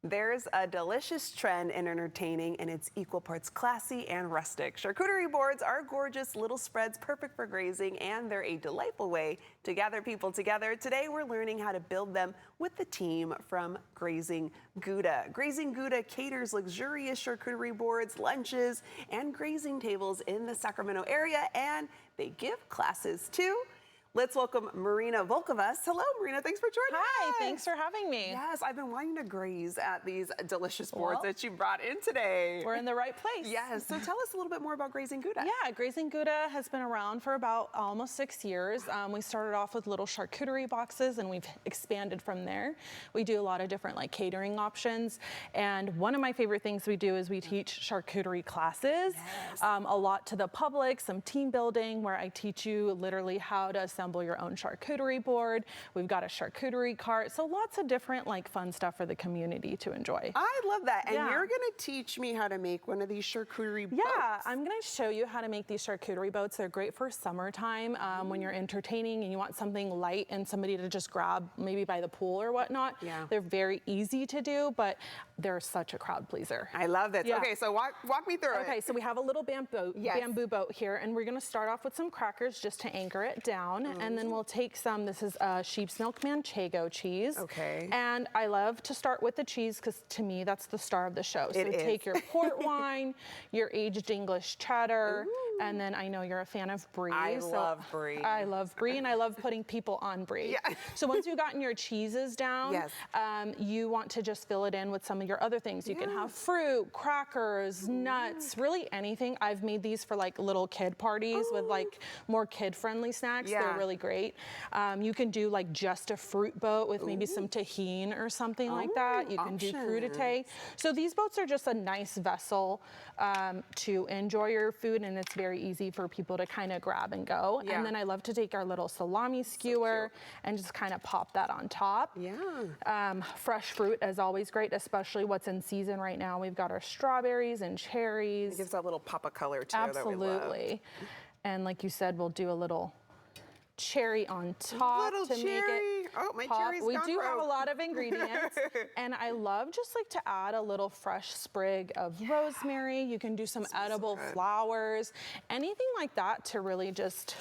There's a delicious trend in entertaining, and it's equal parts classy and rustic. Charcuterie boards are gorgeous little spreads perfect for grazing, and they're a delightful way to gather people together. Today, we're learning how to build them with the team from Grazing Gouda. Grazing Gouda caters luxurious charcuterie boards, lunches, and grazing tables in the Sacramento area, and they give classes too. Let's welcome Marina Volkovas. Hello, Marina. Thanks for joining us. Hi, thanks for having me. Yes, I've been wanting to graze at these delicious boards that you brought in today. We're in the right place. Yes. So tell us a little bit more about Grazing Gouda. Yeah, Grazing Gouda has been around for about almost 6 years. We started off with little charcuterie boxes, and we've expanded from there. We do a lot of different catering options. And one of my favorite things we do is we teach charcuterie classes, a lot to the public, some team building where I teach you literally how to assemble your own charcuterie board. We've got a charcuterie cart. So lots of different fun stuff for the community to enjoy. I love that. And you're going to teach me how to make one of these charcuterie boats. Yeah, I'm going to show you how to make these charcuterie boats. They're great for summertime when you're entertaining and you want something light and somebody to just grab maybe by the pool or whatnot. Yeah. They're very easy to do, but they're such a crowd pleaser. I love this. Yeah. Okay, so walk me through it. Okay, so we have a little bamboo boat here, and we're going to start off with some crackers just to anchor it down. And then we'll take some, this is sheep's milk manchego cheese. Okay. And I love to start with the cheese because to me, that's the star of the show. So take your port wine, your aged English cheddar, and then I know you're a fan of brie. I love brie. I love brie, and I love putting people on brie. Yeah. So once you've gotten your cheeses down, you want to just fill it in with some of your other things. You can have fruit, crackers, nuts, really anything. I've made these for little kid parties with more kid-friendly snacks. They're really great. You can do just a fruit boat with maybe some tahini or something like that. You can do crudité. So these boats are just a nice vessel to enjoy your food, and it's very easy for people to kind of grab and go. And then I love to take our little salami skewer and just kind of pop that on top. Yeah. Fresh fruit is always great, especially what's in season right now. We've got our strawberries and cherries. It gives that little pop of color too. Absolutely. That we love. And like you said, we'll do a little cherry on top to make it oh, my pop. cherry's We gone do have rogue. a lot of ingredients, and I love just to add a little fresh sprig of rosemary. You can do some edible flowers, anything like that to really just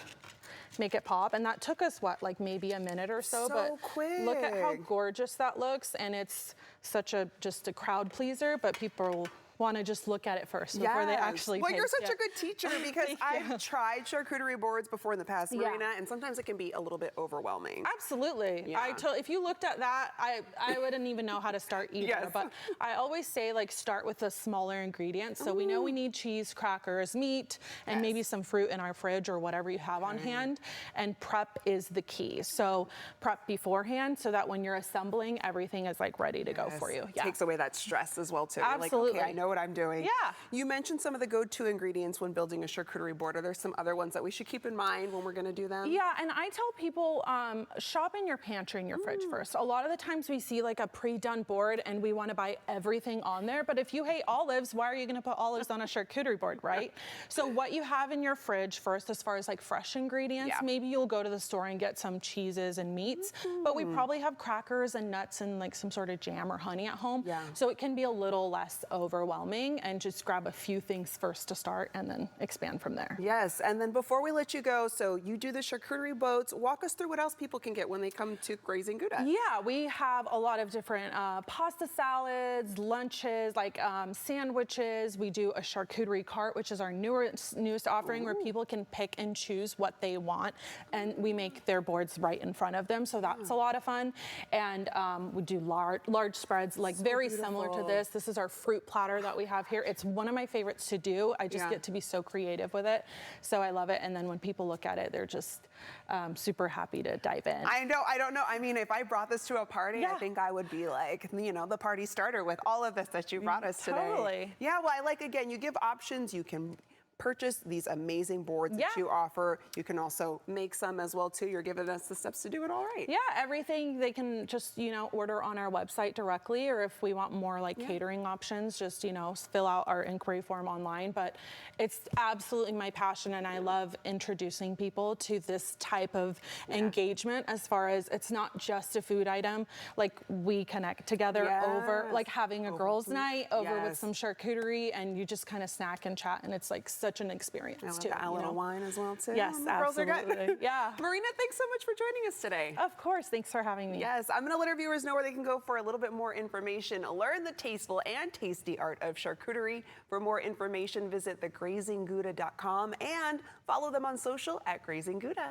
make it pop. And that took us maybe a minute or so, but quick. Look at how gorgeous that looks, and it's such just a crowd pleaser, but people want to just look at it first before they actually Well, taste you're such it. a good teacher because I've tried charcuterie boards before in the past, Marina, and sometimes it can be a little bit overwhelming. Absolutely. Yeah. If you looked at that, I wouldn't even know how to start either. But I always say start with the smaller ingredients. So we know we need cheese, crackers, meat, and maybe some fruit in our fridge or whatever you have on hand. And prep is the key. So prep beforehand so that when you're assembling, everything is ready to go for you. Yeah. Takes away that stress as well too. Absolutely. You're okay, I know what I'm doing. Yeah. You mentioned some of the go-to ingredients when building a charcuterie board. Are there some other ones that we should keep in mind when we're going to do them? Yeah, and I tell people shop in your pantry and your fridge first. A lot of the times we see a pre-done board and we want to buy everything on there. But if you hate olives, why are you going to put olives on a charcuterie board, right? So what you have in your fridge first, as far as fresh ingredients, maybe you'll go to the store and get some cheeses and meats. But we probably have crackers and nuts and some sort of jam or honey at home. Yeah. So it can be a little less overwhelming, and just grab a few things first to start and then expand from there. Yes, and then before we let you go, so you do the charcuterie boats. Walk us through what else people can get when they come to Grazing Gouda. Yeah, we have a lot of different pasta salads, lunches, sandwiches. We do a charcuterie cart, which is our newest offering where people can pick and choose what they want, and we make their boards right in front of them. So that's a lot of fun. And we do large spreads, very similar to this. This is our fruit platter that we have here. It's one of my favorites to do. I just get to be so creative with it. So I love it. And then when people look at it, they're just super happy to dive in. I don't know. I mean, if I brought this to a party, I think I would be the party starter with all of this that you brought us today. Totally. Yeah, well, again, you give options. You can purchase these amazing boards that you offer. You can also make some as well too. You're giving us the steps to do it all right. Yeah, everything they can just, order on our website directly, or if we want more like catering options, just, fill out our inquiry form online. But it's absolutely my passion, and I love introducing people to this type of engagement, as far as it's not just a food item. Like, we connect together over, like having a girls' night over with some charcuterie, and you just kind of snack and chat, and it's like such an experience too. A little wine as well too. Yes, absolutely. Girls are good. Yeah. Marina, thanks so much for joining us today. Of course, thanks for having me. Yes, I'm going to let our viewers know where they can go for a little bit more information. Learn the tasteful and tasty art of charcuterie. For more information, visit thegrazing.com and follow them on social at Grazing Gouda.